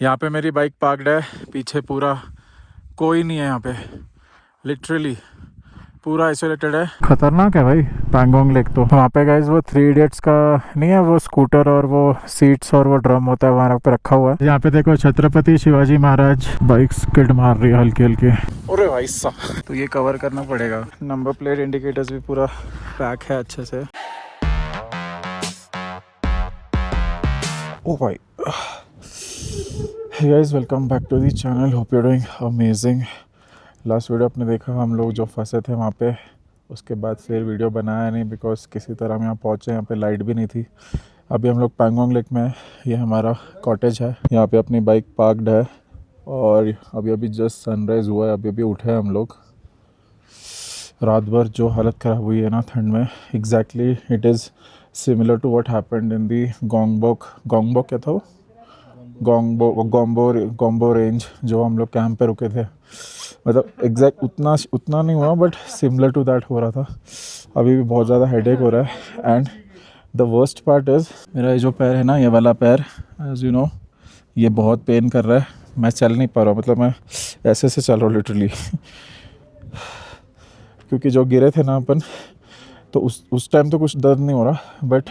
यहाँ पे मेरी बाइक पार्कड है, पीछे पूरा कोई नहीं है यहाँ पे, लिटरली पूरा आइसोलेटेड है। खतरनाक है भाई पैंगोंग लेक। तो वहाँ पे गाइस वो 3 इडियट्स का नहीं है, वो स्कूटर और वो सीट्स और वो ड्रम होता है वहाँ पे रखा हुआ है। यहाँ पे देखो छत्रपति शिवाजी महाराज बाइक स्किड मार रही है हल्की हल्की। अरे भाई साहब, तो ये कवर करना पड़ेगा। नंबर प्लेट इंडिकेटर्स भी पूरा पैक है अच्छे से। ओ भाई, hey guys, welcome back to the channel, hope you are doing amazing. Last video आपने देखा हम लोग जो फंसे थे वहाँ पे, उसके बाद फिर वीडियो बनाया नहीं बिकॉज किसी तरह हम यहाँ पहुँचे। यहाँ पे लाइट भी नहीं थी। अभी हम लोग पैंगोंग लेक में हैं। ये हमारा कॉटेज है, यहाँ पे अपनी बाइक पार्कड है और अभी अभी जस्ट सनराइज़ हुआ है। अभी अभी उठे हैं हम लोग। रात भर जो हालत ख़राब हुई है ना ठंड में, exactly it is similar to what happened in the Gongbok क्या था वो, गोम्बो रेंज जो हम लोग कैंप पे रुके थे। मतलब एग्जैक्ट उतना नहीं हुआ बट सिमिलर टू दैट हो रहा था। अभी भी बहुत ज़्यादा हेडेक हो रहा है and the worst part is मेरा ये जो पैर है ना, ये वाला पैर, एज यू नो, ये बहुत पेन कर रहा है। मैं चल नहीं पा रहा हूँ, मतलब मैं ऐसे से चल रहा हूँ लिटरली क्योंकि जो गिरे थे ना अपन, तो उस टाइम तो कुछ दर्द नहीं हो रहा बट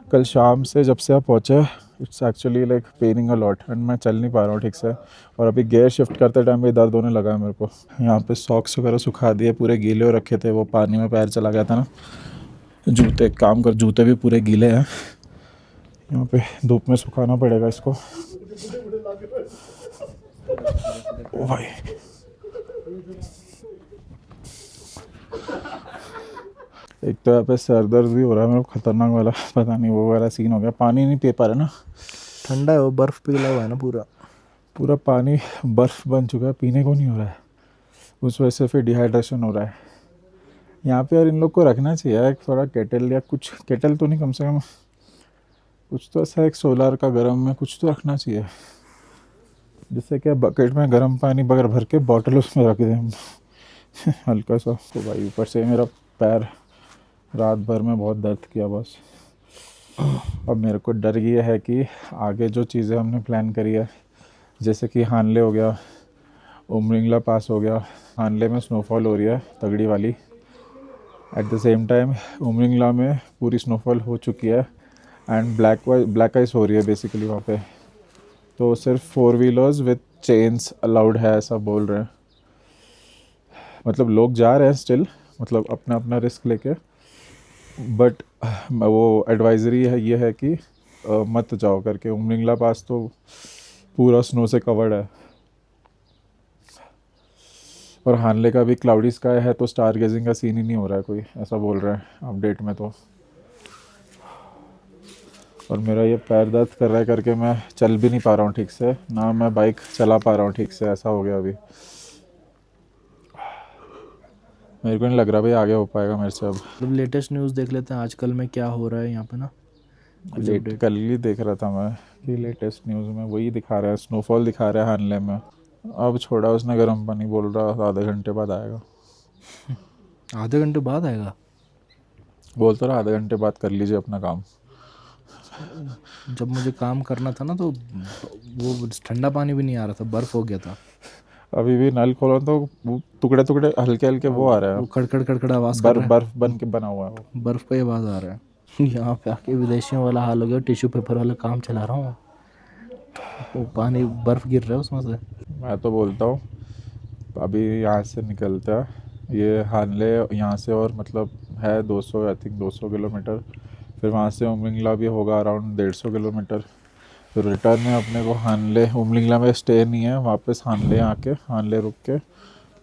कल शाम से जब से आप पहुँचे, it's actually like paining a lot and मैं चल नहीं पा रहा हूँ ठीक से। और अभी गियर शिफ्ट करते टाइम भी दर्द होने लगा है मेरे को। यहाँ पे सॉक्स वगैरह सुखा दिए, पूरे गीले हो रखे थे, वो पानी में पैर चला गया था ना। जूते काम कर, जूते भी पूरे गीले हैं। यहाँ पे धूप में सुखाना पड़ेगा इसको। ओ भाई, एक तो यहाँ पे सर दर्द भी हो रहा है मेरे को खतरनाक वाला, पता नहीं वो वाला सीन हो गया। पानी नहीं पी पा रहा ना, ठंडा है वो, बर्फ़ पिघला हुआ है ना पूरा पानी बर्फ़ बन चुका है, पीने को नहीं हो रहा है। उस वजह से फिर डिहाइड्रेशन हो रहा है। यहाँ पे यार इन लोग को रखना चाहिए एक थोड़ा केटल या कुछ, केटल तो नहीं, कम से कम कुछ तो ऐसा एक सोलर का गर्म में कुछ तो रखना चाहिए, जिससे क्या बकेट में गर्म पानी बगर भर के बॉटल उसमें रख दें हम हल्का सा। तो भाई ऊपर से मेरा पैर रात भर में बहुत दर्द किया बस। अब मेरे को डर ये है कि आगे जो चीज़ें हमने प्लान करी है, जैसे कि हानले हो गया, उमरिंगला पास हो गया। हानले में स्नोफॉल हो रही है तगड़ी वाली, एट द सेम टाइम उमरिंगला में पूरी स्नोफॉल हो चुकी है एंड ब्लैक आइस हो रही है बेसिकली वहाँ पे। तो सिर्फ 4 व्हीलर्स विद चेन्स अलाउड है ऐसा बोल रहे हैं। मतलब लोग जा रहे हैं स्टिल, मतलब अपना अपना रिस्क लेके, बट वो एडवाइजरी है ये है कि मत जाओ करके। उमरिंगला पास तो पूरा स्नो से कवर्ड है और हानले का भी क्लाउडी स्काई है, तो स्टार गेजिंग का सीन ही नहीं हो रहा है कोई, ऐसा बोल रहा है अपडेट में तो। और मेरा ये पैर दर्द कर रहा है करके मैं चल भी नहीं पा रहा हूँ ठीक से, ना मैं बाइक चला पा रहा हूँ ठीक से, ऐसा हो गया अभी। मेरे को नहीं लग रहा भाई आगे हो पाएगा मेरे से अब। मतलब लेटेस्ट न्यूज़ देख लेते हैं आजकल में क्या हो रहा है यहाँ पे ना, कुछ अपडेट। कल ही देख रहा था मैं कि लेटेस्ट न्यूज़ में वही दिखा रहा है, स्नोफॉल दिखा रहा है हानले में। अब छोड़ा उसने गर्म पानी, बोल रहा आधे घंटे बाद आएगा। आधे घंटे बाद आएगा? बोल तो रहा आधे घंटे बाद कर लीजिए अपना काम। जब मुझे काम करना था ना तो वो ठंडा पानी भी नहीं आ रहा था, बर्फ़ हो गया था। अभी भी नल खोलो तो वो टुकड़े टुकड़े हल्के हल्के वो आ रहे वो हैं, खड़खड़ खड़खड़ आवाज़ कर रहा है, बर्फ बन के बना हुआ है वो। बर्फ़ का ही आवाज़ आ रहा है यहाँ पे आके विदेशियों वाला हाल हो गया, टिश्यू पेपर वाला काम चला रहा हूँ, वो पानी बर्फ़ गिर रहा है उसमें से। मैं तो बोलता हूँ अभी यहाँ से निकलते हैं, ये हानले यहाँ से और मतलब है 200, आई थिंक 200 किलोमीटर। फिर वहाँ से उमरिंगला भी होगा अराउंड 150 किलोमीटर। फिर रिटर्न में अपने को हानले, उमरिंगला में स्टे नहीं है, वापस हानले आके हानले रुक के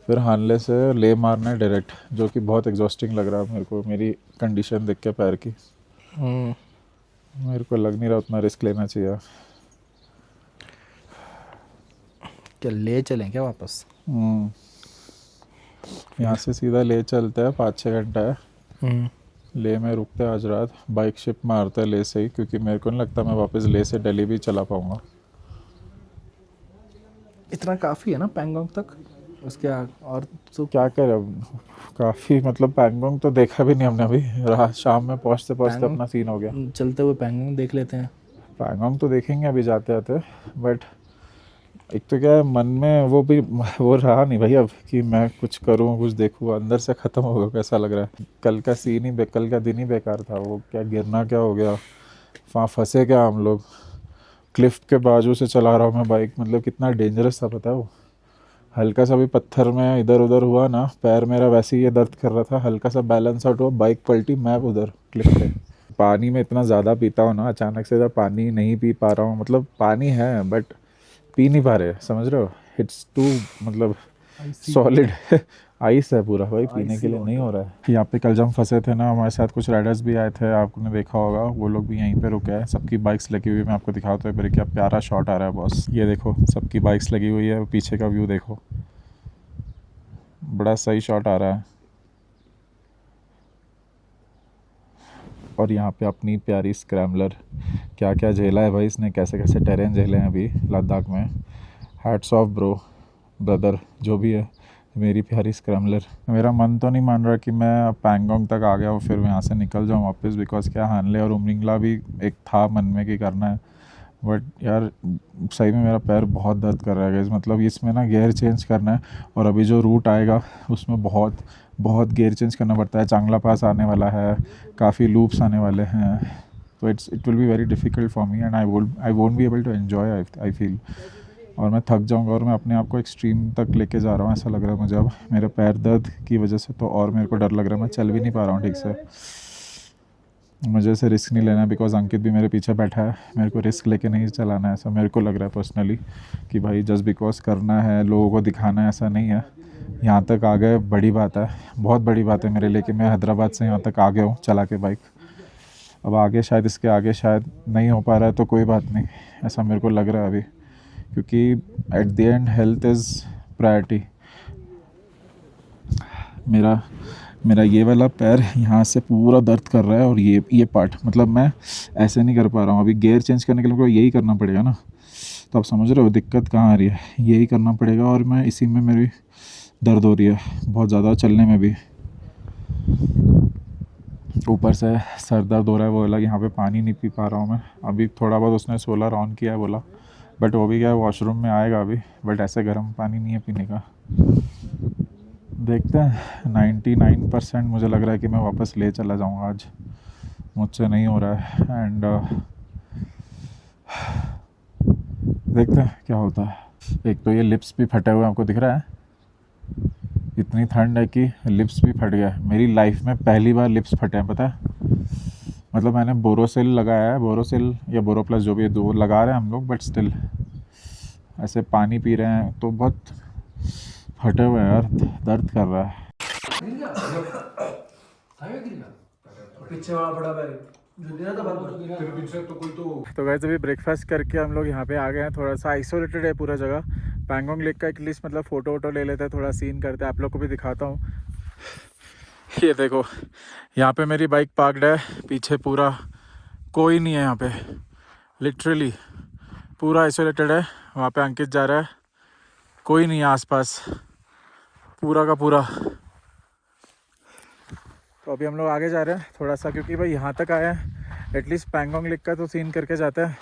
फिर हानले से ले मारना है डायरेक्ट, जो कि बहुत एग्जॉस्टिंग लग रहा है मेरे को, मेरी कंडीशन देख के पैर की। मेरे को लग नहीं रहा उतना रिस्क लेना चाहिए। क्या ले चलें क्या वापस? यहाँ से सीधा ले चलते हैं, 5-6 घंटा है। ले में रुकते हैं आज रात, बाइक शिप मारते हैं ले से ही, क्योंकि मेरे को नहीं लगता मैं वापस ले से दिल्ली भी चला पाऊँगा। इतना काफ़ी है ना पैंगोंग तक, उसके और तो क्या करें अब, काफ़ी मतलब पैंगोंग तो देखा भी नहीं हमने अभी। रात शाम में पहुँचते पहुँचते अपना सीन हो गया। चलते हुए पैंगोंग देख लेते हैं। पैंगोंग तो देखेंगे अभी जाते जाते, बट एक तो क्या है मन में वो भी वो रहा नहीं भाई अब कि मैं कुछ करूँ कुछ देखूँ, अंदर से ख़त्म हो गया कैसा लग रहा है। कल का सीन ही कल का दिन ही बेकार था। वो क्या गिरना क्या हो गया, वहाँ फंसे क्या हम लोग, क्लिफ के बाजू से चला रहा हूँ मैं बाइक, मतलब कितना डेंजरस था पता है वो। हल्का सा भी पत्थर में इधर उधर हुआ ना, पैर मेरा वैसे ही ये दर्द कर रहा था, हल्का सा बैलेंस आउट हुआ, बाइक पलटी, मैं उधर क्लिफ पे। पानी में इतना ज़्यादा पीता हूँ ना, अचानक से इधर पानी नहीं पी पा रहा हूँ, मतलब पानी है बट पी नहीं पा रहे, समझ रहे हो। इट्स टू मतलब सॉलिड आइस है पूरा भाई, पीने के लिए नहीं हो रहा है। यहाँ पे कल जब हम फंसे थे ना, हमारे साथ कुछ राइडर्स भी आए थे, आपने देखा होगा, वो लोग भी यहीं पे रुके हैं। सबकी बाइक्स लगी हुई है, मैं आपको दिखाता हूँ क्या प्यारा शॉट आ रहा है बॉस। ये देखो सबकी बाइक्स लगी हुई है, पीछे का व्यू देखो, बड़ा सही शॉट आ रहा है। और यहाँ पे अपनी प्यारी स्क्रैम्बलर, क्या क्या झेला है भाई इसने, कैसे कैसे टेरेन झेले हैं अभी लद्दाख में। हैट्स ऑफ ब्रो, ब्रदर जो भी है, मेरी प्यारी स्क्रैम्बलर। मेरा मन तो नहीं मान रहा कि मैं पैंगोंग तक आ गया हूँ फिर यहाँ से निकल जाऊँ वापस, बिकॉज क्या हानले और उमरिंगला भी एक था मन में कि करना है, बट यार सही में मेरा पैर बहुत दर्द कर रहा है गाइस। मतलब इसमें ना गियर चेंज करना है, और अभी जो रूट आएगा उसमें बहुत बहुत गियर चेंज करना पड़ता है। चांगला पास आने वाला है, काफ़ी लूप्स आने वाले हैं, तो it will be very difficult for me and I won't be able to enjoy, I feel. और मैं थक जाऊंगा, और मैं अपने आप को एक्सट्रीम तक लेके जा रहा हूँ ऐसा लग रहा है मुझे अब, मेरे पैर दर्द की वजह से। तो और मेरे को डर लग रहा है, मैं चल भी नहीं पा रहा हूँ ठीक से। मुझे ऐसे रिस्क नहीं लेना है, बिकॉज अंकित भी मेरे पीछे बैठा है, मेरे को रिस्क लेके नहीं चलाना है, ऐसा मेरे को लग रहा है पर्सनली कि भाई जस्ट बिकॉज करना है, लोगों को दिखाना है, ऐसा नहीं है। यहाँ तक आ गए बड़ी बात है, बहुत बड़ी बात है मेरे लिए कि मैं हैदराबाद से यहाँ तक आ गया हूँ चला के बाइक। अब आगे शायद इसके आगे शायद नहीं हो पा रहा है, तो कोई बात नहीं, ऐसा मेरे को लग रहा है अभी, क्योंकि at the end health is priority. मेरा ये वाला पैर यहाँ से पूरा दर्द कर रहा है, और ये पार्ट मतलब मैं ऐसे नहीं कर पा रहा हूँ। अभी गियर चेंज करने के लिए यही करना पड़ेगा ना, तो आप समझ रहे हो दिक्कत कहाँ आ रही है, यही करना पड़ेगा, और मैं इसी में मेरी दर्द हो रही है बहुत ज़्यादा, चलने में भी। ऊपर से सर दर्द हो रहा है, वो बोला कि यहाँ पे पानी नहीं पी पा रहा हूँ मैं। अभी थोड़ा बहुत उसने सोलर ऑन किया है बोला, बट वो भी क्या है वॉशरूम में आएगा अभी, बट ऐसे गर्म पानी नहीं है पीने का। देखते हैं, 99% मुझे लग रहा है कि मैं वापस ले चला जाऊंगा आज, मुझसे नहीं हो रहा है। एंड देखते हैं क्या होता है। एक तो ये लिप्स भी फटे हुए आपको दिख रहा है, इतनी ठंड है कि लिप्स भी फट गया। मेरी लाइफ में पहली बार लिप्स फटे हैं पता है। मतलब मैंने बोरोसिल लगाया है, बोरोसिल या बोरो प्लस जो भी है, दो लगा रहे हैं हम लोग, बट स्टिल ऐसे पानी पी रहे हैं तो बहुत फटे हुए हैं यार, दर्द कर रहा है। पीछे वाला बड़ा बैग तो गाइस अभी ब्रेकफास्ट करके हम लोग यहाँ पे आ गए हैं। थोड़ा सा आइसोलेटेड है पूरा जगह, पैंगोंग लेक का एटलीस्ट मतलब फ़ोटो वोटो ले लेते हैं, थोड़ा सीन करते हैं, आप लोग को भी दिखाता हूँ। ये देखो यहाँ पे मेरी बाइक पार्कड है, पीछे पूरा कोई नहीं है यहाँ पे, लिटरली पूरा आइसोलेटेड है। वहाँ पे अंकित जा रहा है, कोई नहीं है आसपास, पूरा का पूरा। तो अभी हम लोग आगे जा रहे हैं थोड़ा सा, क्योंकि भाई यहाँ तक आए हैं, एटलीस्ट पैंगोंग लेक का तो सीन करके जाते हैं,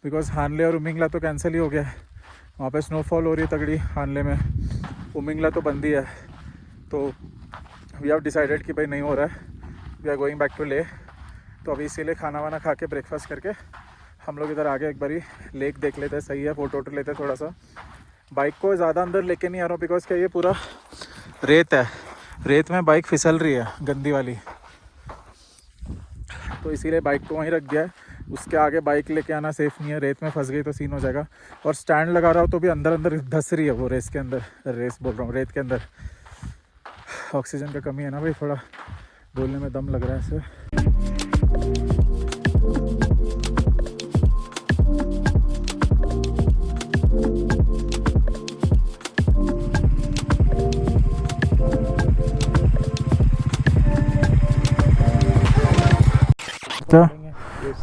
बिकॉज हानले और उमिंगला तो कैंसिल ही हो गया है। वहाँ पे स्नोफॉल हो रही है तगड़ी हानले में, उमिंगला तो बंद ही है। तो वी हैव डिसाइडेड कि भाई नहीं हो रहा है, we are going back to Leh. तो अभी इसीलिए खाना वाना खा के ब्रेकफास्ट करके हम लोग इधर आगे एक बारी लेक देख लेते हैं, सही है, फ़ोटो वोटो लेते हैं थोड़ा सा। बाइक को ज़्यादा अंदर लेके नहीं आ रहा हूँ, बिकॉज क्या ये पूरा रेत है, रेत में बाइक फिसल रही है गंदी वाली, तो इसीलिए बाइक को वहीं रख दिया है। उसके आगे बाइक लेके आना सेफ़ नहीं है, रेत में फंस गई तो सीन हो जाएगा। और स्टैंड लगा रहा हो तो भी अंदर अंदर धंस रही है वो रेस के अंदर, रेस बोल रहा हूँ रेत के अंदर। ऑक्सीजन का कमी है ना भाई, थोड़ा बोलने में दम लग रहा है ऐसे।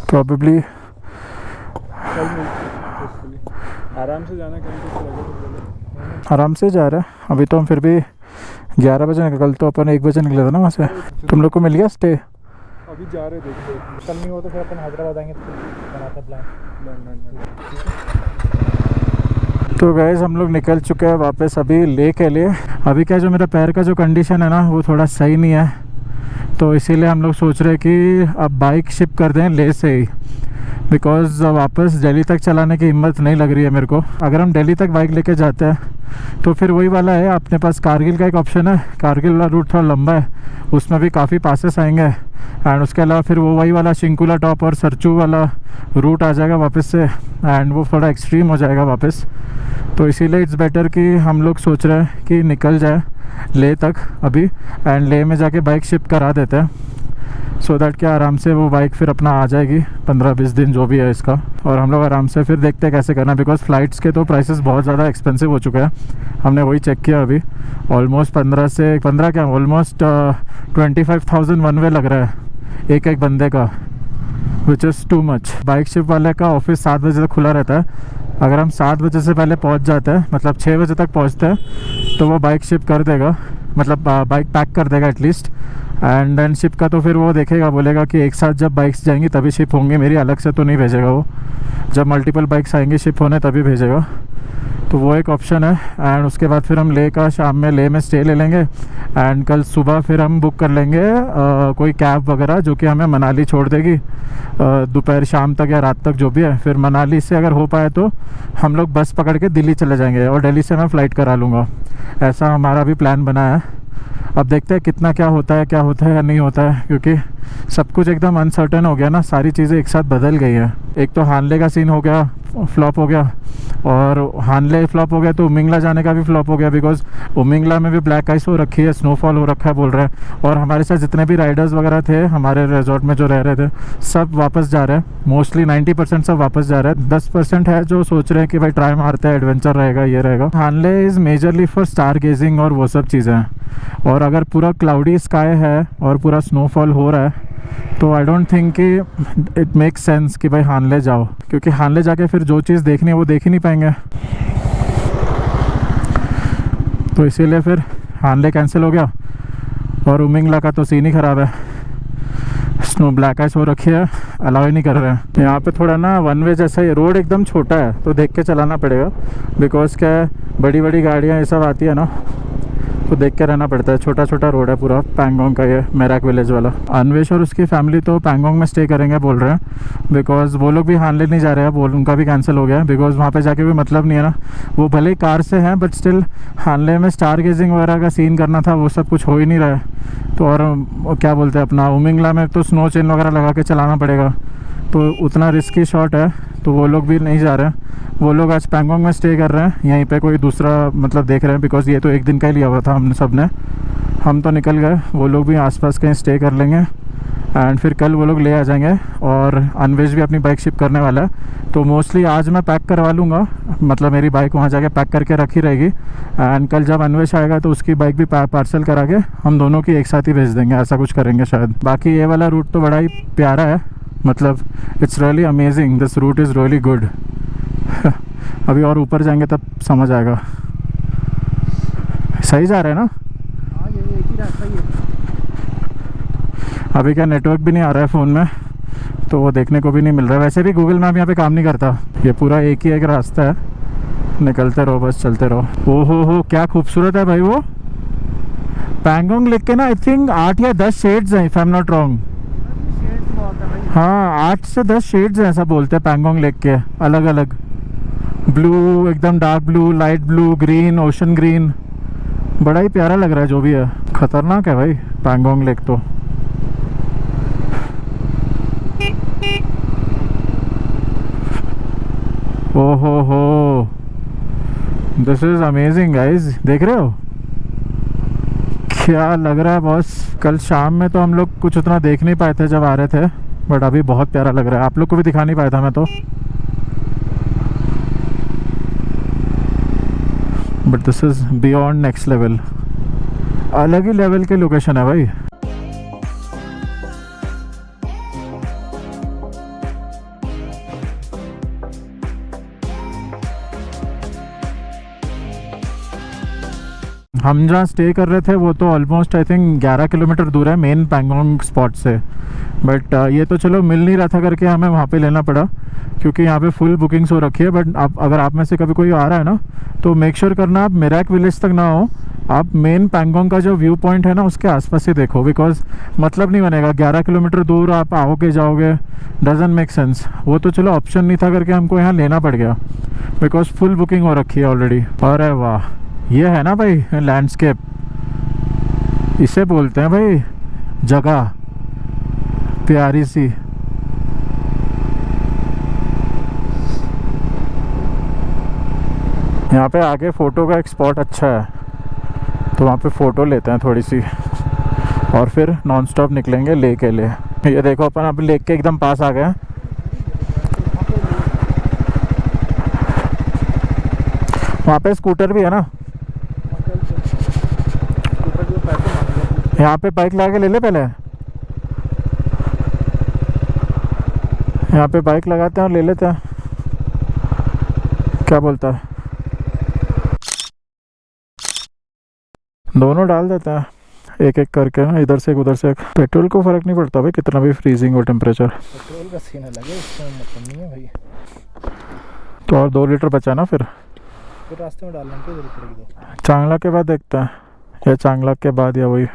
प्रॉबेबली आराम से जाना, कहीं कुछ लगे आराम से जा रहा है। अभी तो हम फिर भी 11 बजे निकल, तो अपन 1 बजे निकले थे ना वहाँ से। तुम लोग को मिल गया स्टे? अभी जा रहे, देखते कल नहीं हो तो फिर अपन हैदराबाद आएंगे तो बनाते प्लान। तो गाइस हम लोग निकल चुके हैं वापस अभी ले के लिए। अभी क्या जो मेरा पैर का जो कंडीशन है ना वो थोड़ा सही नहीं है, तो इसीलिए हम लोग सोच रहे हैं कि अब बाइक शिप कर दें ले से ही, बिकॉज़ वापस दिल्ली तक चलाने की हिम्मत नहीं लग रही है मेरे को। अगर हम दिल्ली तक बाइक लेके जाते हैं तो फिर वही वाला है, अपने पास कारगिल का एक ऑप्शन है। कारगिल वाला रूट थोड़ा लंबा है, उसमें भी काफ़ी पासेस आएंगे, एंड उसके अलावा फिर वो वही वाला शिंकुला टॉप और सरचू वाला रूट आ जाएगा वापस से, एंड वो थोड़ा एक्सट्रीम हो जाएगा वापस। तो इसीलिए इट्स बेटर कि हम लोग सोच रहे हैं कि निकल जाए ले तक अभी, एंड ले में जाके बाइक शिप करा देते हैं, सो दैट कि आराम से वो बाइक फिर अपना आ जाएगी 15-20 दिन जो भी है इसका, और हम लोग आराम से फिर देखते हैं कैसे करना। बिकॉज फ़्लाइट्स के तो प्राइसेस बहुत ज़्यादा एक्सपेंसिव हो चुके हैं, हमने वही चेक किया अभी। ऑलमोस्ट 15 क्या ऑलमोस्ट 25,000 वन वे लग रहा है एक बंदे का, which is too much. Bike ship वाले का ऑफिस 7 बजे तक खुला रहता है। अगर हम 7 बजे से पहले पहुंच जाते हैं, मतलब 6 बजे तक पहुंचते हैं, तो वो बाइक शिप कर देगा, मतलब बाइक पैक कर देगा एटलीस्ट। एंड देन शिप का तो फिर वो देखेगा, बोलेगा कि एक साथ जब बाइक्स जाएंगी तभी शिप होंगी, मेरी अलग से तो नहीं भेजेगा वो। जब मल्टीपल बाइक्स आएंगी शिप होने तभी भेजेगा, तो वो एक ऑप्शन है। एंड उसके बाद फिर हम ले का शाम में ले में स्टे ले लेंगे, एंड कल सुबह फिर हम बुक कर लेंगे कोई कैब वगैरह जो कि हमें मनाली छोड़ देगी दोपहर शाम तक या रात तक जो भी है। फिर मनाली से अगर हो पाए तो हम लोग बस पकड़ के दिल्ली चले जाएंगे, और दिल्ली से मैं फ़्लाइट करा लूँगा। ऐसा हमारा भी प्लान बना है। अब देखते हैं कितना क्या होता है या नहीं होता है, क्योंकि सब कुछ एकदम अनसर्टेन हो गया ना, सारी चीज़ें एक साथ बदल गई हैं। एक तो हानले का सीन हो गया, फ्लॉप हो गया, और हानले फ्लॉप हो गया तो उमिंगला जाने का भी फ्लॉप हो गया, बिकॉज उमिंगला में भी ब्लैक आइस हो रखी है, स्नोफॉल हो रखा है बोल रहे हैं। और हमारे साथ जितने भी राइडर्स वगैरह थे हमारे रिजॉर्ट में जो रह रहे थे, सब वापस जा रहे हैं। मोस्टली 90% सब वापस जा रहे हैं। 10% है जो सोच रहे हैं कि भाई ट्राई मारते हैं, एडवेंचर रहेगा, ये रहेगा। Hanle is majorly for stargazing और वो सब चीज़ें हैं। और अगर पूरा क्लाउडी स्काई है और पूरा स्नोफॉल हो रहा है तो आई डोंट थिंक कि इट मेक्स सेंस कि भाई हानले जाओ, क्योंकि हानले जाके फिर जो चीज़ देखनी है वो देख ही नहीं पाएंगे। तो इसीलिए फिर हानले कैंसिल हो गया, और उमिंगला का तो सीन ही ख़राब है, स्नो ब्लैक आइस हो रखी है, अलाउ ही नहीं कर रहे हैं। यहाँ पे थोड़ा ना वन वे जैसा ही, रोड एकदम छोटा है तो देख के चलाना पड़ेगा, बिकॉज क्या है बड़ी बड़ी गाड़ियाँ ये सब आती है ना, तो देख के रहना पड़ता है। छोटा छोटा रोड है पूरा पैंगोंग का, ये मैराक विलेज वाला। अन्वेश और उसकी फैमिली तो पैंगोंग में स्टे करेंगे बोल रहे हैं, बिकॉज वो लोग भी हानले नहीं जा रहे हैं, उनका भी कैंसिल हो गया है, बिकॉज वहाँ पे जाके भी मतलब नहीं है ना। वो भले ही कार से हैं बट स्टिल हानले में स्टार गेजिंग वगैरह का सीन करना था, वो सब कुछ हो ही नहीं रहा है। तो और क्या बोलते हैं अपना उमिंगला में तो स्नो चेन वगैरह लगा के चलाना पड़ेगा, तो उतना रिस्की शॉट है, तो वो लोग भी नहीं जा रहे हैं। वो लोग आज पैंगोंग में स्टे कर रहे हैं, यहीं पे कोई दूसरा मतलब देख रहे हैं, बिकॉज ये तो एक दिन का ही लिया हुआ था हमने सब ने। हम तो निकल गए, वो लोग भी आसपास कहीं स्टे कर लेंगे, एंड फिर कल वो लोग ले आ जाएंगे। और अन्वेश भी अपनी बाइक शिप करने वाला है, तो मोस्टली आज मैं पैक करवा लूँगा, मतलब मेरी बाइक वहाँ जाके पैक करके रखी रहेगी, एंड कल जब अन्वेश आएगा तो उसकी बाइक भी पार्सल करा के हम दोनों की एक साथ ही भेज देंगे, ऐसा कुछ करेंगे शायद। बाकी ये वाला रूट तो बड़ा ही प्यारा है, मतलब it's really amazing, this route is really good. अभी और ऊपर जाएंगे तब समझ आएगा। सही जा रहा है ना? हाँ ये एक ही रास्ता ही है। अभी क्या नेटवर्क भी नहीं आ रहा है फ़ोन में, तो वो देखने को भी नहीं मिल रहा है। वैसे भी गूगल मैप यहाँ पे काम नहीं करता, ये पूरा एक ही एक रास्ता है, निकलते रहो बस, चलते रहो। ओहो हो क्या खूबसूरत है भाई वो पैंगोंग लेक के ना। आई थिंक 8 या 10 शेड्स हैं if I am not wrong. हाँ 8 से 10 शेड्स हैं ऐसा बोलते हैं पैंगोंग लेक के, अलग अलग। ब्लू, एकदम dark blue, light blue, green, ocean green, बड़ा ही प्यारा लग रहा है जो भी है। खतरनाक है भाई पैंगोंग लेक तो। ओहो हो, दिस इज अमेजिंग गाइज, देख रहे हो क्या लग रहा है बॉस। कल शाम में तो हम लोग कुछ उतना देख नहीं पाए थे जब आ रहे थे, बट अभी बहुत प्यारा लग रहा है। आप लोग को भी दिखा नहीं पाया था मैं तो, but this is beyond next level, अलग ही लेवल के लोकेशन है भाई। हम जहाँ स्टे कर रहे थे वो तो ऑलमोस्ट आई थिंक 11 किलोमीटर दूर है मेन पैंगोंग स्पॉट से, बट ये तो चलो मिल नहीं रहा था करके हमें वहाँ पे लेना पड़ा, क्योंकि यहाँ पे फुल बुकिंग्स हो रखी है। बट आप अगर आप में से कभी कोई आ रहा है ना, तो मेक श्योर करना आप मेरैक विलेज तक ना हो, आप मेन पैंगोंग का जो व्यू पॉइंट है ना उसके आसपास ही देखो, बिकॉज मतलब नहीं बनेगा 11 किलोमीटर दूर आप आओगे जाओगे, डजंट मेक सेंस। वो तो चलो ऑप्शन नहीं था करके हमको यहाँ लेना पड़ गया, बिकॉज फुल बुकिंग हो रखी है ऑलरेडी। अरे वाह, ये है ना भाई लैंडस्केप, इसे बोलते हैं भाई जगह प्यारी सी। यहाँ पे आगे फ़ोटो का एक स्पॉट अच्छा है, तो वहाँ पे फ़ोटो लेते हैं थोड़ी सी, और फिर नॉन स्टॉप निकलेंगे लेक के लिए। ये देखो अपन अब लेक के एकदम पास आ गए हैं। वहाँ पे स्कूटर भी है ना, यहाँ पे बाइक ला के ले ले पहले, यहाँ पे बाइक लगाते हैं और ले लेते हैं, क्या बोलता है? दोनों डाल देते हैं एक एक करके ना, इधर से एक उधर से एक। पेट्रोल को फ़र्क नहीं पड़ता भाई कितना भी फ्रीजिंग हो टेम्परेचर, पेट्रोल का सीन अलग है, इसका मतलब नहीं है भाई। तो और 2 लीटर बचा ना, फिर रास्ते में डाल लेंगे इधर पड़ेगी। चांगला के बाद देखते हैं, या चांगला के बाद या वही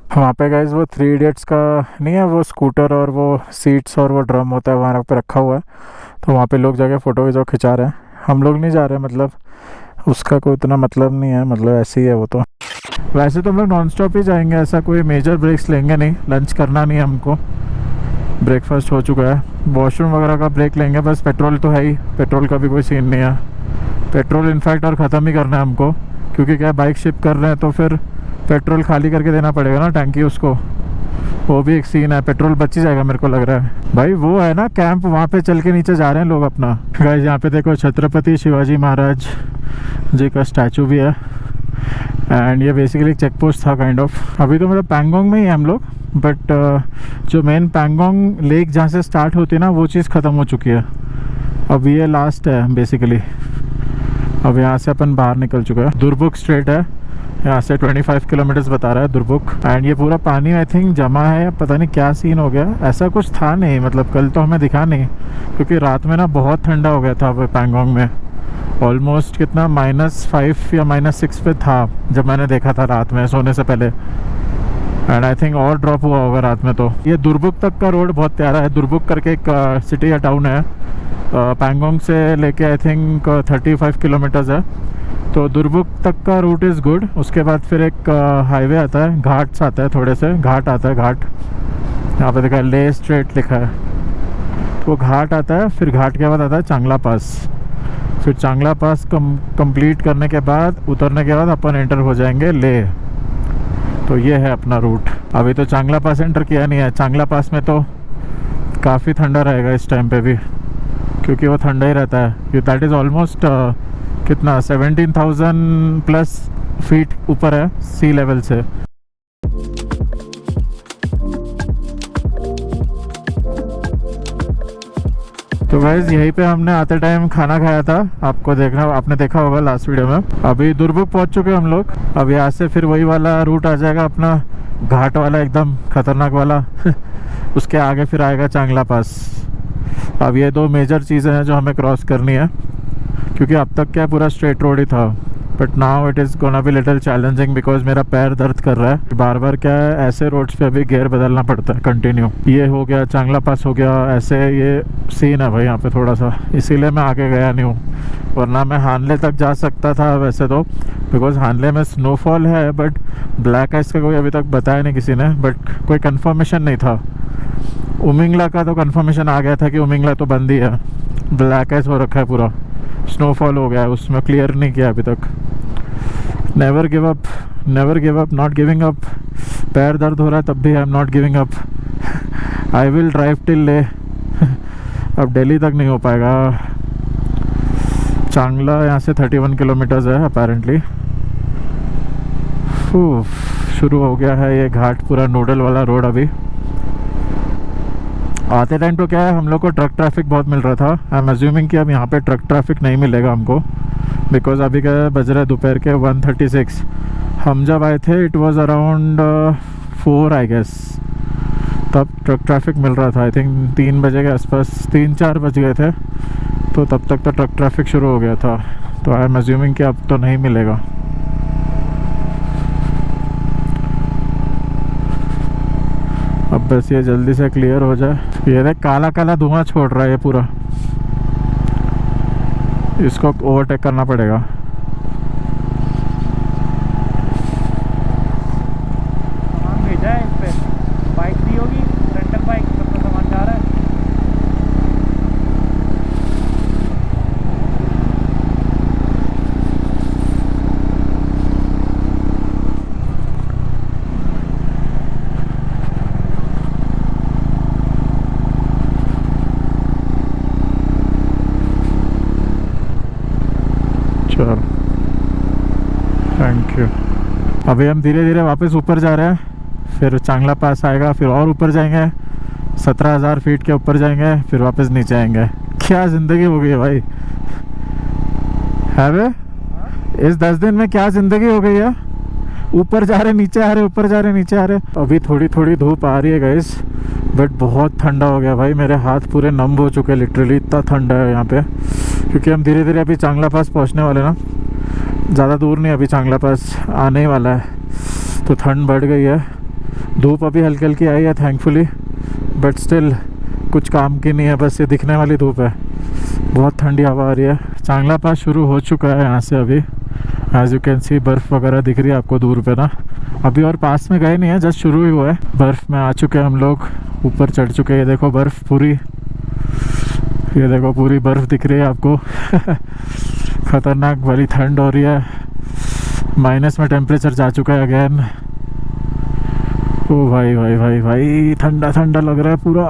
वहाँ पे गाइज वो 3 इडियट्स का नहीं है वो स्कूटर और वो सीट्स और वो ड्रम होता है वहाँ पे रखा हुआ है, तो वहाँ पे लोग जाके फ़ोटो जो खिंचा रहे हैं। हम लोग नहीं जा रहे, मतलब उसका कोई इतना मतलब नहीं है, मतलब ऐसे ही है वो तो। वैसे तो हम लोग नॉन स्टॉप ही जाएंगे, ऐसा कोई मेजर ब्रेक्स लेंगे नहीं, लंच करना नहीं है हमको, ब्रेकफास्ट हो चुका है, वॉशरूम वगैरह का ब्रेक लेंगे बस। पेट्रोल तो है ही, पेट्रोल का भी कोई सीन नहीं है, पेट्रोल इनफैक्ट और ख़त्म ही करना है हमको, क्योंकि क्या बाइक शिप कर रहे हैं तो फिर पेट्रोल खाली करके देना पड़ेगा ना टैंकी उसको, वो भी एक सीन है। पेट्रोल बच ही जाएगा मेरे को लग रहा है भाई। वो है ना कैंप, वहाँ पे चल के नीचे जा रहे हैं लोग अपना। गाइस यहाँ पे देखो छत्रपति शिवाजी महाराज जी का स्टैचू भी है, एंड ये बेसिकली चेक पोस्ट था काइंड ऑफ। अभी तो मतलब पैंगोंग में ही है हम लोग, बट जो मेन पैंगोंग लेक जहाँ से स्टार्ट होती है ना वो चीज़ ख़त्म हो चुकी है, अब ये लास्ट है बेसिकली। अब यहाँ से अपन बाहर निकल चुका है, दुर्बुक स्ट्रेट है, यहाँ से 25 किलोमीटर्स बता रहा है दुर्बुक। एंड ये पूरा पानी आई थिंक जमा है, पता नहीं क्या सीन हो गया, ऐसा कुछ था नहीं, मतलब कल तो हमें दिखा नहीं, क्योंकि रात में ना बहुत ठंडा हो गया था पैंगोंग में, ऑलमोस्ट कितना -5 या -6 पे था जब मैंने देखा था रात में सोने से पहले, एंड आई थिंक और ड्रॉप हुआ होगा रात में। तो ये दुर्बुक तक का रोड बहुत प्यारा है, दुर्बुक करके एक सिटी या टाउन है, पैंगोंग से लेके आई थिंक 35 किलोमीटर्स है, तो दुर्बुक तक का रूट इज़ गुड। उसके बाद फिर एक हाईवे आता है, घाट्स आता है, थोड़े से घाट आता है, घाट यहाँ पे देखा है ले स्ट्रेट लिखा है, तो वो घाट आता है, फिर घाट के बाद आता है चांगला पास, फिर चांगला पास कंप्लीट करने के बाद उतरने के बाद अपन एंटर हो जाएंगे ले। तो ये है अपना रूट। अभी तो चांगला पास एंटर किया नहीं है, चांगला पास में तो काफ़ी ठंडा रहेगा इस टाइम पे भी, क्योंकि वो ठंडा ही रहता है। दैट इज़ ऑलमोस्ट कितना 17,000 प्लस फीट ऊपर है सी लेवल से। तो गाइज यहीं पे हमने आते टाइम खाना खाया था, आपने देखा होगा लास्ट वीडियो में। अभी दुर्बुक पहुंच चुके हम लोग, अब यहाँ से फिर वही वाला रूट आ जाएगा अपना, घाट वाला एकदम खतरनाक वाला उसके आगे फिर आएगा चांगला पास। अब ये 2 मेजर चीज़ें हैं जो हमें क्रॉस करनी है, क्योंकि अब तक क्या पूरा स्ट्रेट रोड ही था, but now it is gonna be little challenging because मेरा पैर दर्द कर रहा है। बार बार क्या है, ऐसे रोड्स पे अभी गियर बदलना पड़ता है कंटिन्यू। ये हो गया, चांगला पास हो गया, ऐसे ये सीन है भाई यहाँ पे थोड़ा सा, इसीलिए मैं आगे गया नहीं हूँ, वरना मैं हानले तक जा सकता था वैसे तो, बिकॉज हानले में स्नोफॉल है, बट ब्लैक आइस का कोई अभी तक बताया नहीं किसी ने, बट कोई कन्फर्मेशन नहीं था। उमिंगला का तो कन्फर्मेशन आ गया था कि उमिंगला तो बंद ही है, ब्लैक आइस हो रखा है पूरा, स्नोफॉल हो गया है, उसमें क्लियर नहीं किया अभी तक। Never give up, never give up, not giving up. पैर दर्द हो रहा है तब भी आई am not giving up, I will drive till ले। अब दिल्ली तक नहीं हो पाएगा। चांगला यहाँ से 31 किलोमीटर्स है अपेरेंटली। शुरू हो गया है ये घाट, पूरा नूडल वाला रोड। अभी आते टाइम तो क्या है, हम लोग को ट्रक ट्रैफिक बहुत मिल रहा था, आई एम अज्यूमिंग कि अब यहाँ पे ट्रक ट्रैफिक नहीं मिलेगा हमको, बिकॉज अभी क्या बज रहा है दोपहर के 1:36। हम जब आए थे it was around 4 I guess, तब ट्रक ट्रैफिक मिल रहा था। आई थिंक 3 बजे के आसपास, 3-4 बज गए थे, तो तब तक तो ट्रक ट्रैफिक शुरू हो गया था। तो आई एम अज्यूमिंग कि अब तो नहीं मिलेगा। अब बस ये जल्दी से क्लियर हो जाए। ये देख काला काला धुआं छोड़ रहा है ये पूरा, इसको ओवरटेक करना पड़ेगा। सामान भेजा है इस पे, बाइक भी होगी, रेंटल बाइक, सबका सामान जा रहा है। चलो थैंक यू। अभी हम धीरे धीरे वापस ऊपर जा रहे हैं, फिर चांगला पास आएगा, फिर और ऊपर जाएंगे, 17,000 फीट के ऊपर जाएंगे, फिर वापस नीचे आएंगे। क्या ज़िंदगी हो गई है भाई, है बे? इस 10 दिन में क्या ज़िंदगी हो गई है। ऊपर जा रहे नीचे आ रहे, ऊपर जा रहे नीचे आ रहे। अभी थोड़ी थोड़ी धूप आ रही है गाइस, बट बहुत ठंडा हो गया भाई, मेरे हाथ पूरे नम हो चुके हैं लिटरली, इतना ठंडा है यहाँ पे। क्योंकि हम धीरे धीरे अभी चांगला पास पहुँचने वाले ना, ज़्यादा दूर नहीं, अभी चांगला पास आने ही वाला है, तो ठंड बढ़ गई है। धूप अभी हल्की हल्की आई है थैंकफुली, बट स्टिल कुछ काम की नहीं है, बस ये दिखने वाली धूप है। बहुत ठंडी हवा आ रही है। चांगला पास शुरू हो चुका है यहाँ से अभी, एज यू कैन सी बर्फ़ वगैरह दिख रही है आपको दूर पे ना। अभी और पास में गए नहीं है, जस्ट शुरू ही हुआ है। बर्फ़ में आ चुके हैं हम लोग, ऊपर चढ़ चुके हैं। ये देखो बर्फ़ पूरी, ये देखो पूरी बर्फ़ दिख रही है आपको। ख़तरनाक वाली ठंड हो रही है, माइनस में टेम्परेचर जा चुका है अगेन। ओ भाई भाई भाई भाई, ठंडा ठंडा लग रहा है पूरा।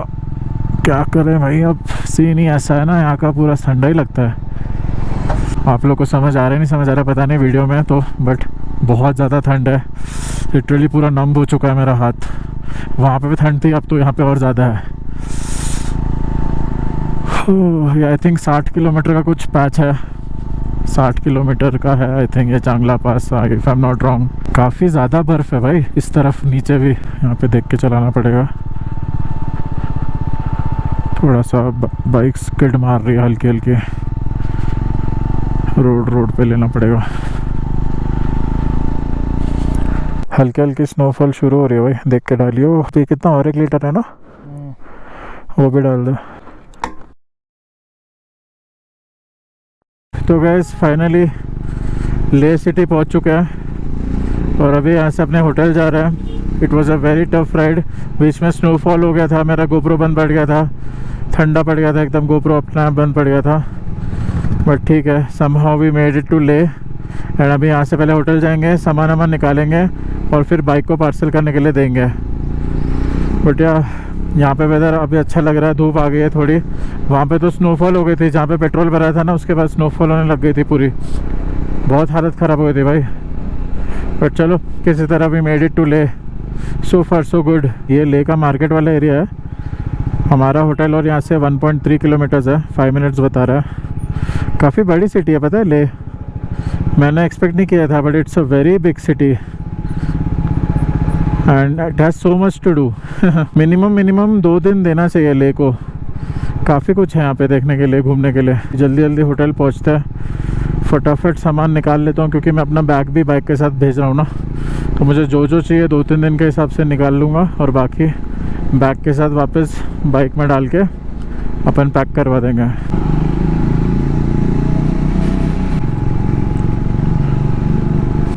क्या करें भाई, अब सीन ही ऐसा है ना, यहाँ का पूरा ठंडा ही लगता है। आप लोग को समझ आ रहा है नहीं समझ आ रहा पता नहीं वीडियो में तो, बट बहुत ज़्यादा ठंड है, लिटरली पूरा नम हो चुका है मेरा हाथ। वहाँ पे भी ठंड थी, अब तो यहाँ पे और ज़्यादा है। आई थिंक 60 किलोमीटर का कुछ पैच है, 60 किलोमीटर का है आई थिंक ये Changla pass, if I am not wrong. काफ़ी ज़्यादा बर्फ़ है भाई इस तरफ, नीचे भी। यहाँ पे देख के चलाना पड़ेगा। थोड़ा सा बाइक स्किड मार रही है हल्की हल्की, रोड पे लेना पड़ेगा। हल्की हल्की स्नोफॉल शुरू हो रही है भाई, देख के डालियो। तो कितना और 1 लीटर है ना, वो भी डाल दो। तो गैस फाइनली ले सिटी पहुंच चुके हैं और अभी यहाँ से अपने होटल जा रहे हैं। It was a very tough ride, बीच में स्नोफॉल हो गया था, मेरा गोप्रो बंद पड़ गया था, ठंडा पड़ गया था एकदम, गोप्रो अपना बंद पड़ गया था। बट ठीक है, somehow we made it to Leh. And अभी यहाँ से पहले होटल जाएंगे, सामान वामान निकालेंगे और फिर बाइक को पार्सल करने के लिए देंगे। बट यहाँ पे वेदर अभी अच्छा लग रहा है, धूप आ गई है थोड़ी। वहाँ पे तो स्नोफॉल हो गई थी, जहाँ पे पेट्रोल भरा था ना उसके बाद स्नोफॉल होने लग गई थी पूरी, बहुत हालत ख़राब हो गई थी भाई। बट चलो किसी तरह भी मेड इट टू ले, सो फार सो गुड। ये ले का मार्केट वाला एरिया है हमारा होटल, और यहाँ से 1.3 किलोमीटर्स है, 5 मिनट्स बता रहा है। काफ़ी बड़ी सिटी है पता है ले, मैंने एक्सपेक्ट नहीं किया था, but it's a very big city and it has so much to do. Minimum 2 दिन देना चाहिए ले को, काफ़ी कुछ है यहाँ पे देखने के लिए, घूमने के लिए। जल्दी जल्दी होटल पहुँचते हैं, फटाफट सामान निकाल लेता हूँ, क्योंकि मैं अपना बैग भी बाइक के साथ भेज रहा हूँ ना, तो मुझे जो चाहिए 2-3 दिन के हिसाब से निकाल लूँगा, और बाकी बैग के साथ वापस बाइक में डाल के अपन पैक करवा देंगे।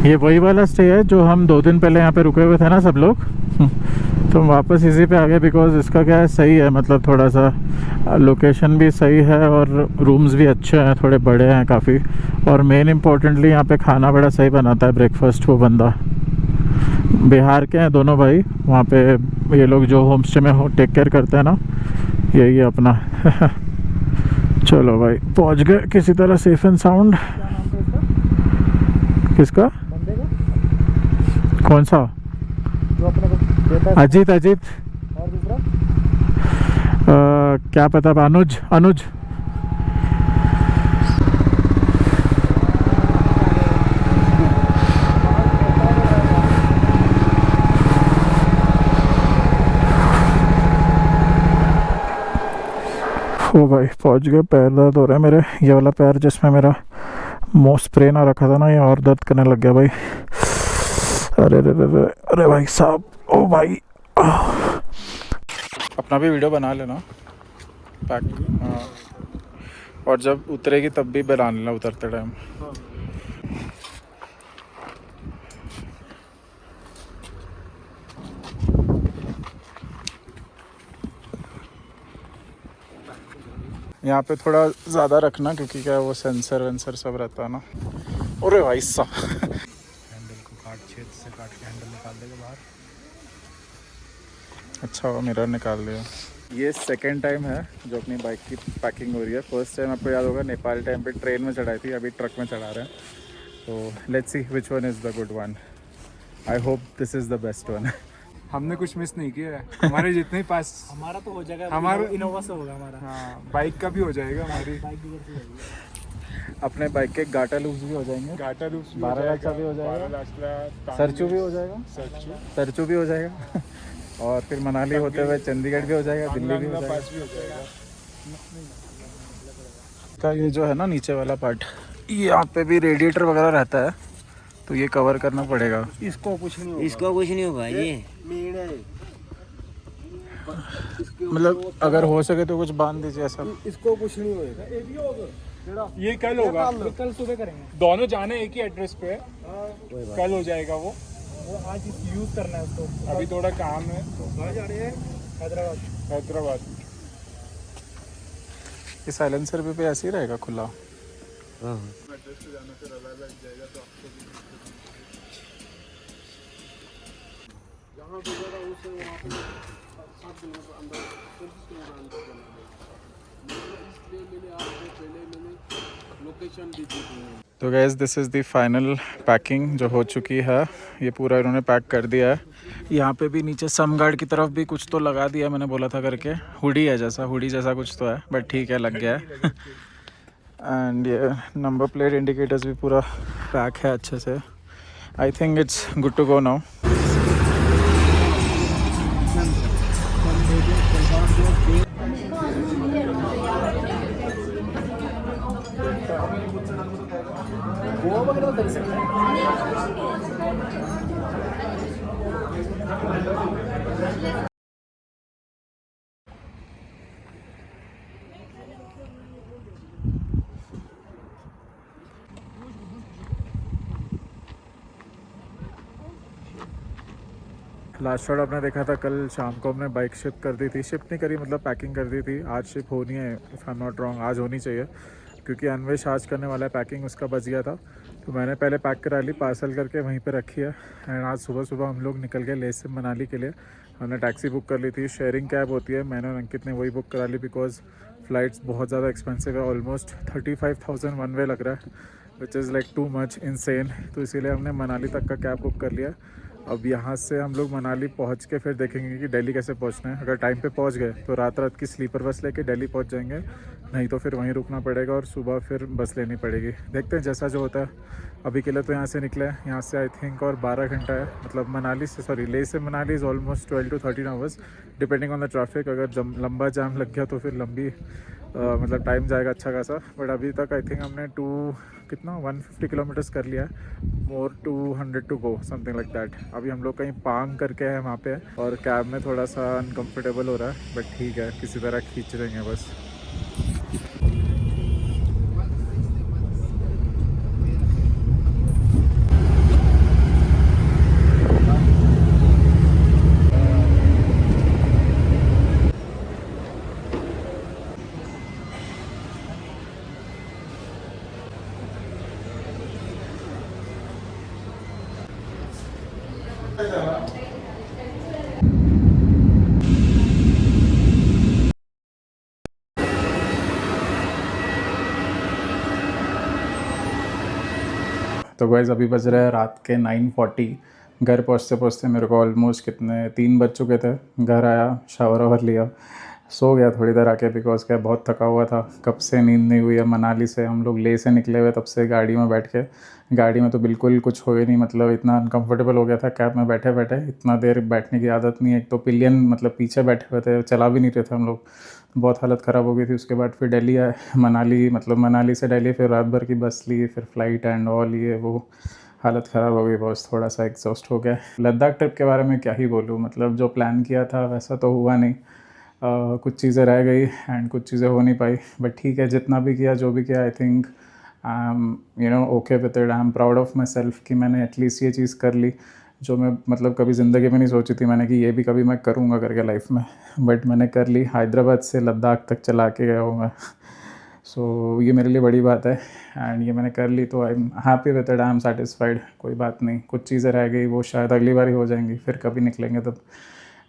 ये वही वाला स्टे है जो हम 2 दिन पहले यहाँ पे रुके हुए थे ना सब लोग। तो वापस इसी पे आ गए, बिकॉज इसका क्या है, सही है, मतलब थोड़ा सा लोकेशन भी सही है और रूम्स भी अच्छे हैं, थोड़े बड़े हैं काफ़ी, और मेन इम्पोर्टेंटली यहाँ पे खाना बड़ा सही बनाता है ब्रेकफास्ट। वो बंदा बिहार के हैं दोनों भाई, वहाँ पे ये लोग जो होम स्टे में टेक केयर करते हैं ना, यही है अपना। चलो भाई पहुँच गए किसी तरह सेफ एंड साउंड। किसका? बंदे का कौन सा? जो अपने को देता है। अजीत। और दूसरा क्या पता, अनुज। भाई पहुंच गए। पैर दर्द हो रहा है मेरे, ये वाला पैर जिसमें मेरा स्प्रे ना रखा था ना, ये और दर्द करने लग गया भाई। अरे अरे अरे अरे भाई साहब, ओ भाई। अपना भी वीडियो बना लेना पैक। हाँ, और जब उतरेगी तब भी बना लेना उतरते टाइम। यहाँ पे थोड़ा ज़्यादा रखना क्योंकि क्या वो सेंसर वेंसर सब रहता है ना। अरे भाई साहब, हैंडल को काट, छेद से काट के हैंडल निकाल देगा बाहर। अच्छा हुआ मिरर निकाल लिया। ये सेकंड टाइम है जो अपनी बाइक की पैकिंग हो रही है। फर्स्ट टाइम आपको याद होगा नेपाल टाइम पे ट्रेन में चढ़ाई थी, अभी ट्रक में चढ़ा रहे हैं। तो let's see which one is the good one. I hope this is the best one. हमने कुछ मिस नहीं किया है। हमारे जितने पास हमारा तो हो जाएगा, हमारा इनोवा से होगा हमारा। हाँ, बाइक का भी हो जाएगा। हमारी बाइक भी करके जाएगी। अपने बाइक के गाटा लूप्स भी हो जाएंगे, गाटा लूप्स भी 12 लाख का भी हो जाएगा, सरचू भी हो जाएगा, सरचू भी हो जाएगा। और फिर मनाली होते हुए चंडीगढ़ भी हो जाएगा, दिल्ली भी हो जाएगा। का ये जो है ना नीचे वाला पार्ट, यहाँ पे भी रेडिएटर वगैरह रहता है, तो ये कवर करना पड़ेगा। इसको कुछ नहीं होगा, इसको कुछ नहीं होगा ये मतलब अगर हो सके तो कुछ बांध दीजिए ऐसा। इसको कुछ नहीं होगा। ये कल होगा, कल सुबह करेंगे। दोनों जाने एक ही एड्रेस पे है। कल हो जाएगा वो आज यूज करना है उसको। अभी थोड़ा काम है। कहाँ जा रहे हैं? हैदराबाद। ये साइलेंसर भी पे ऐसे ही रहेगा खुला। तो gas this is the final packing जो हो चुकी है। ये पूरा इन्होंने पैक कर दिया है। यहाँ पे भी नीचे समगार्ड की तरफ भी कुछ तो लगा दिया मैंने बोला था करके। हुडी है जैसा, हुडी जैसा कुछ तो है, बट ठीक है, लग गया है। एंड ये नंबर प्लेट इंडिकेटर्स भी पूरा पैक है अच्छे से। I think it's good to go now. Last shot आपने देखा था कल शाम को, हमने बाइक शिप कर दी थी, शिप नहीं करी मतलब पैकिंग कर दी थी। आज शिप होनी है, if I am not wrong, आज होनी चाहिए क्योंकि अन्वेश आज करने वाला है पैकिंग, उसका बच गया था। तो मैंने पहले पैक करा ली, पार्सल करके वहीं पे रखी है। एंड आज सुबह सुबह हम लोग निकल गए लेह से मनाली के लिए। हमने टैक्सी बुक कर ली थी, शेयरिंग कैब होती है, मैंने और अंकित ने वही बुक करा ली बिकॉज फ़्लाइट्स बहुत ज़्यादा एक्सपेंसिव है। ऑलमोस्ट 35,000 वन वे लग रहा है, which is like too much insane. तो इसीलिए हमने मनाली तक का कैब बुक कर लिया। अब यहाँ से हम लोग मनाली पहुँच के फिर देखेंगे कि दिल्ली कैसे पहुँचना है। अगर टाइम पे पहुँच गए तो रात रात की स्लीपर बस लेके दिल्ली पहुँच जाएंगे, नहीं तो फिर वहीं रुकना पड़ेगा और सुबह फिर बस लेनी पड़ेगी। देखते हैं जैसा जो होता है। अभी के लिए तो यहाँ से निकले हैं, यहाँ से आई थिंक और 12 घंटा है, मतलब मनाली से, सॉरी लेह से Manali is almost 12 to 13 hours depending on the traffic. अगर लंबा जाम लग गया तो फिर लंबी मतलब टाइम जाएगा अच्छा खासा। बट अभी तक आई थिंक हमने 150 किलोमीटर्स कर लिया है, more 200 to go, something like that. अभी हम लोग कहीं पांग करके हैं वहाँ पे, और कैब में थोड़ा सा अनकम्फर्टेबल हो रहा है, बट ठीक है, किसी तरह खींच देंगे बस। तो गाइस अभी बज रहे हैं रात के 9:40। घर पहुँचते पहुँचते मेरे को ऑलमोस्ट कितने 3 बज चुके थे। घर आया, शावर वावर लिया, सो गया थोड़ी देर आके बिकॉज क्या बहुत थका हुआ था, कब से नींद नहीं हुई है। मनाली से हम लोग लेह से निकले हुए तब से गाड़ी में बैठ के, गाड़ी में तो बिल्कुल कुछ हो ही नहीं, मतलब इतना अनकंफर्टेबल हो गया था कैब में बैठे बैठे। इतना देर बैठने की आदत नहीं है, एक तो पिलियन मतलब पीछे बैठे हुए थे, चला भी नहीं रहे थे हम लोग, बहुत हालत ख़राब हो गई थी। उसके बाद फिर दिल्ली आए, मनाली, मतलब मनाली से दिल्ली, फिर रात भर की बस ली, फिर फ़्लाइट एंड ऑल, ये वो हालत ख़राब हो गई बॉस, थोड़ा सा एग्जॉस्ट हो गया। लद्दाख ट्रिप के बारे में क्या ही बोलूँ, मतलब जो प्लान किया था वैसा तो हुआ नहीं। कुछ चीज़ें रह गई एंड कुछ चीज़ें हो नहीं पाई, बट ठीक है, जितना भी किया, जो भी किया, I think I am okay with it. I am proud of my self कि मैंने एटलीस्ट ये चीज़ कर ली जो मैं मतलब कभी ज़िंदगी में नहीं सोची थी मैंने कि ये भी कभी मैं करूँगा करके लाइफ में, बट मैंने कर ली। हैदराबाद से लद्दाख तक चला के गया हूँ मैं। सो ये मेरे लिए बड़ी बात है एंड ये मैंने कर ली, तो I am happy with it, I am satisfied. कोई बात नहीं, कुछ चीज़ें रह गई, वो शायद अगली बार ही हो जाएंगी, फिर कभी निकलेंगे तब,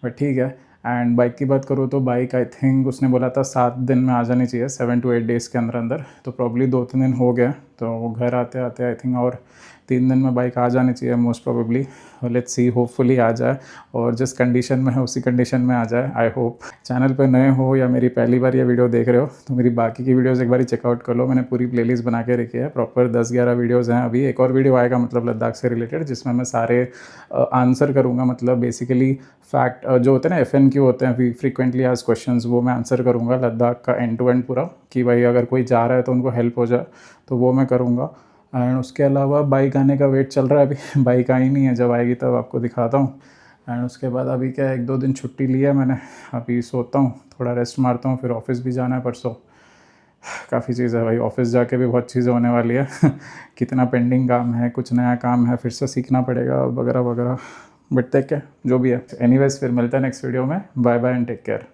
बट ठीक है। एंड बाइक की बात करूँ तो बाइक आई थिंक उसने बोला था 7 दिन में आ जानी चाहिए, 7 to 8 डेज़ के अंदर अंदर, तो प्रॉब्ली 2-3 दिन हो गया, तो घर आते आते आई थिंक और 3 दिन में बाइक आ जानी चाहिए most probably. Let's see, hopefully आ जाए, और जिस कंडीशन में है उसी कंडीशन में आ जाए, आई होप। चैनल पे नए हो या मेरी पहली बार ये वीडियो देख रहे हो तो मेरी बाकी की वीडियोज़ एक बार चेकआउट कर लो, मैंने पूरी प्लेलिस्ट बना के रखी है, प्रॉपर 10-11 वीडियोज़ हैं। अभी एक और वीडियो आएगा मतलब लद्दाख से रिलेटेड, जिसमें मैं सारे आंसर करूँगा, मतलब बेसिकली फैक्ट जो होते हैं ना, FNQ होते हैं, फ्रीक्वेंटली आस्क्ड क्वेश्चंस, वो मैं आंसर करूँगा लद्दाख का एंड टू एंड पूरा, कि भाई अगर कोई जा रहा है तो उनको हेल्प हो जाए, तो वो मैं करूँगा। एंड उसके अलावा बाइक आने का वेट चल रहा है, अभी बाइक आई नहीं है, जब आएगी तब आपको दिखाता हूँ। एंड उसके बाद अभी क्या है, 1-2 दिन छुट्टी ली है मैंने, अभी सोता हूँ, थोड़ा रेस्ट मारता हूँ, फिर ऑफिस भी जाना है परसों। काफ़ी चीज़ है भाई, ऑफिस जाके भी बहुत चीज़ें होने वाली है कितना पेंडिंग काम है, कुछ नया काम है, फिर से सीखना पड़ेगा वगैरह वगैरह, बट देख के जो भी है। एनीवेज, फिर मिलते हैं नेक्स्ट वीडियो में। Bye bye and take care.